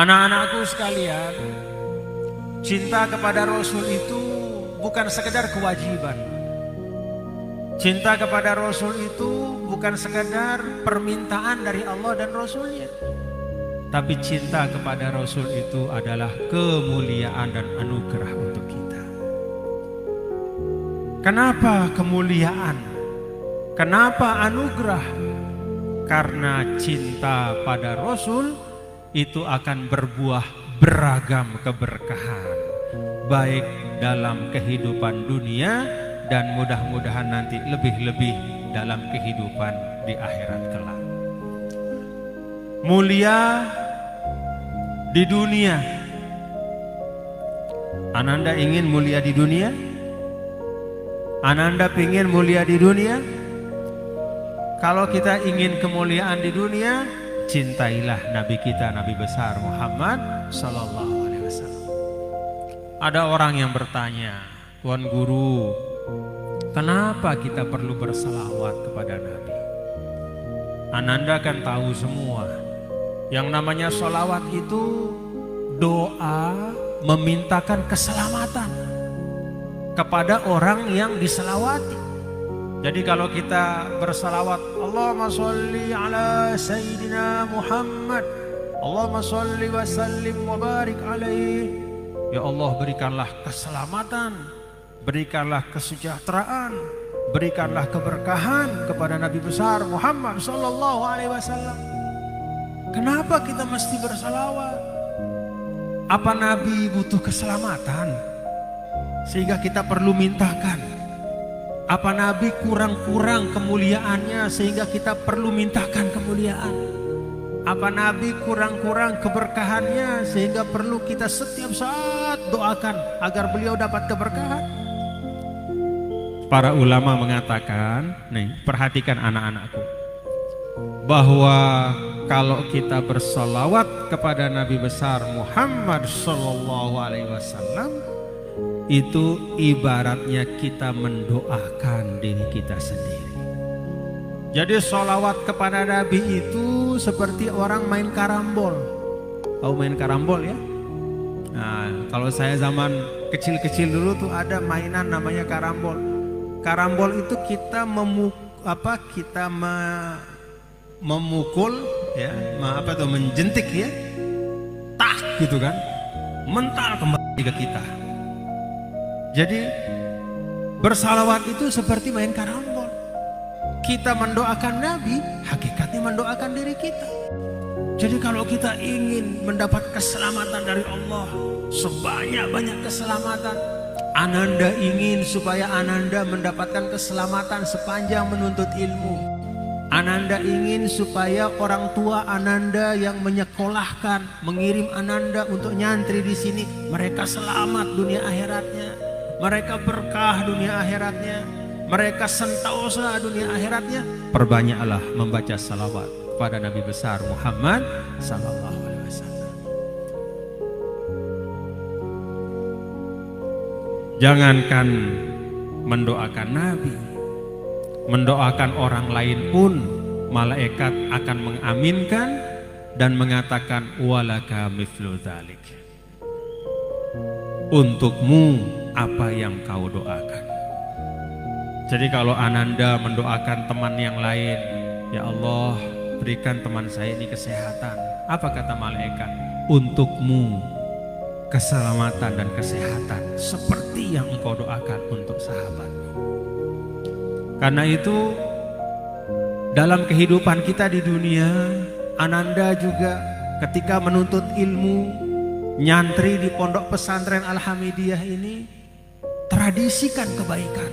Anak-anakku sekalian, cinta kepada Rasul itu bukan sekedar kewajiban. Cinta kepada Rasul itu bukan sekedar permintaan dari Allah dan Rasulnya. Tapi cinta kepada Rasul itu adalah kemuliaan dan anugerah untuk kita. Kenapa kemuliaan? Kenapa anugerah? Karena cinta pada Rasul itu akan berbuah beragam keberkahan, baik dalam kehidupan dunia dan mudah-mudahan nanti lebih-lebih dalam kehidupan di akhirat kelak. Mulia di dunia. Ananda ingin mulia di dunia? Ananda ingin mulia di dunia? Kalau kita ingin kemuliaan di dunia, cintailah Nabi kita, Nabi besar Muhammad Sallallahu Alaihi Wasallam. Ada orang yang bertanya, Tuan Guru, kenapa kita perlu bersalawat kepada Nabi? Ananda kan tahu semua, yang namanya salawat itu doa memintakan keselamatan kepada orang yang diselawati. Jadi kalau kita bersalawat, Allahumma sholli ala Sayyidina Muhammad, Allahumma sholli wa sallim wa barik alaihi. Ya Allah, berikanlah keselamatan, berikanlah kesejahteraan, berikanlah keberkahan kepada Nabi besar Muhammad Sallallahu Alaihi Wasallam. Kenapa kita mesti bersalawat? Apa Nabi butuh keselamatan sehingga kita perlu mintakan? Apa Nabi kurang-kurang kemuliaannya sehingga kita perlu mintakan kemuliaan? Apa Nabi kurang-kurang keberkahannya sehingga perlu kita setiap saat doakan agar beliau dapat keberkahan? Para ulama mengatakan, nih perhatikan anak-anakku, bahwa kalau kita bersalawat kepada Nabi besar Muhammad Sallallahu Alaihi Wasallam, itu ibaratnya kita mendoakan diri kita sendiri. Jadi sholawat kepada Nabi itu seperti orang main karambol. Tahu main karambol ya? Nah, kalau saya zaman kecil-kecil dulu tuh ada mainan namanya karambol. Karambol itu kita memukul ya, menjentik ya, tak gitu kan, mental kembali ke kita. Jadi bersalawat itu seperti main karambol. Kita mendoakan Nabi, hakikatnya mendoakan diri kita. Jadi kalau kita ingin mendapat keselamatan dari Allah, sebanyak-banyak keselamatan, Ananda ingin supaya Ananda mendapatkan keselamatan sepanjang menuntut ilmu. Ananda ingin supaya orang tua Ananda yang menyekolahkan, mengirim Ananda untuk nyantri di sini, mereka selamat dunia akhiratnya. Mereka berkah dunia akhiratnya, mereka sentosa dunia akhiratnya. Perbanyaklah membaca salawat pada Nabi besar Muhammad Sallallahu Alaihi Wasallam. Jangankan mendoakan Nabi, mendoakan orang lain pun malaikat akan mengaminkan dan mengatakan walaka mithlu dzalik. Untukmu apa yang kau doakan. Jadi kalau Ananda mendoakan teman yang lain, ya Allah berikan teman saya ini kesehatan, apa kata malaikat? Untukmu keselamatan dan kesehatan seperti yang engkau doakan untuk sahabatmu. Karena itu dalam kehidupan kita di dunia, Ananda juga ketika menuntut ilmu, nyantri di pondok pesantren Al-Hamidiyah ini, tradisikan kebaikan,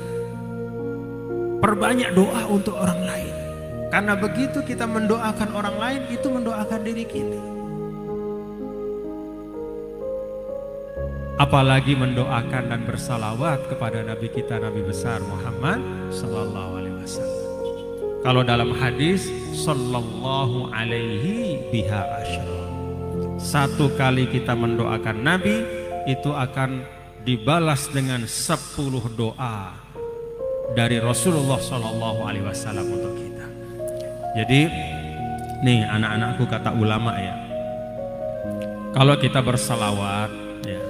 perbanyak doa untuk orang lain. Karena begitu kita mendoakan orang lain, itu mendoakan diri kita. Apalagi mendoakan dan bersalawat kepada Nabi kita, Nabi besar Muhammad Sallallahu Alaihi Wasallam. Kalau dalam hadis, Sallallahu Alaihi biha asyra. Satu kali kita mendoakan Nabi, itu akan dibalas dengan 10 doa dari Rasulullah Sallallahu Alaihi Wasallam untuk kita. Jadi nih anak-anakku, kata ulama ya, Kalau kita bersolawat, ya,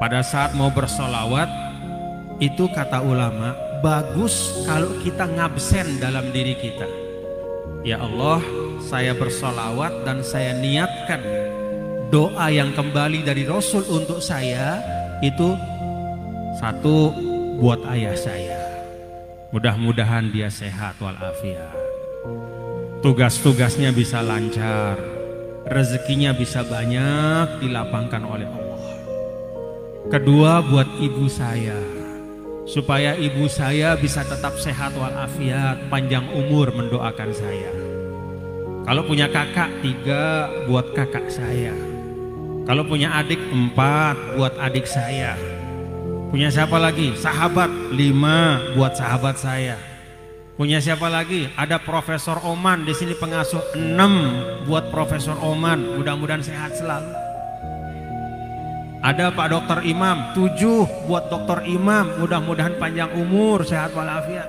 pada saat mau bersolawat itu kata ulama bagus kalau kita ngabsen dalam diri kita. Ya Allah, saya bersolawat dan saya niatkan doa yang kembali dari Rasul untuk saya itu satu buat ayah saya. Mudah-mudahan dia sehat walafiat. Tugas-tugasnya bisa lancar, rezekinya bisa banyak dilapangkan oleh Allah. Kedua buat ibu saya, supaya ibu saya bisa tetap sehat walafiat, panjang umur mendoakan saya. Kalau punya kakak 3 buat kakak saya. Kalau punya adik 4 buat adik saya. Punya siapa lagi? Sahabat 5 buat sahabat saya. Punya siapa lagi? Ada Profesor Oman di sini pengasuh 6 buat Profesor Oman. Mudah-mudahan sehat selalu. Ada Pak Dokter Imam 7 buat Dokter Imam. Mudah-mudahan panjang umur, sehat walafiat.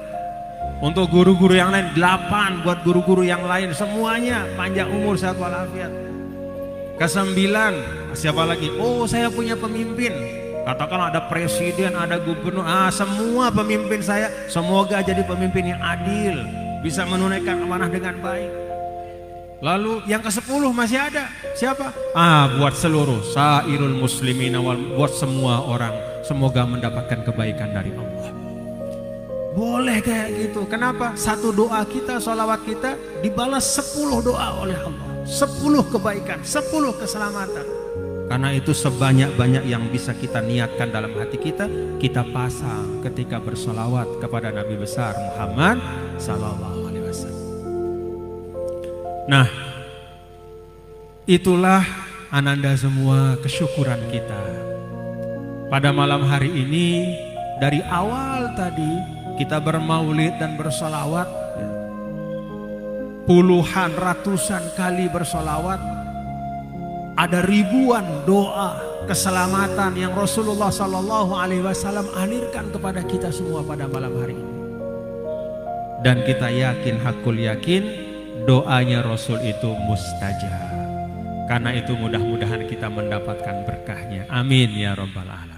Untuk guru-guru yang lain 8 buat guru-guru yang lain. Semuanya panjang umur, sehat walafiat. Ke-9 siapa lagi? Oh, saya punya pemimpin. Katakanlah ada presiden, ada gubernur, semua pemimpin saya semoga jadi pemimpin yang adil, bisa menunaikan amanah dengan baik. Lalu yang ke-10 masih ada, siapa? Buat seluruh sairul muslimin, buat semua orang, semoga mendapatkan kebaikan dari Allah. Boleh kayak gitu, kenapa? Satu doa kita, sholawat kita dibalas 10 doa oleh Allah, 10 kebaikan, 10 keselamatan. Karena itu sebanyak-banyak yang bisa kita niatkan dalam hati kita, kita pasang ketika bersolawat kepada Nabi besar Muhammad Sallallahu Alaihi Wasallam. Nah, itulah ananda semua kesyukuran kita. Pada malam hari ini, dari awal tadi kita bermaulid dan bersolawat, puluhan ratusan kali bersolawat. Ada ribuan doa keselamatan yang Rasulullah Sallallahu Alaihi Wasallam alirkan kepada kita semua pada malam hari ini. Dan kita yakin, hakul yakin, doanya Rasul itu mustajab. Karena itu mudah-mudahan kita mendapatkan berkahnya. Amin ya Rabbal Alamin.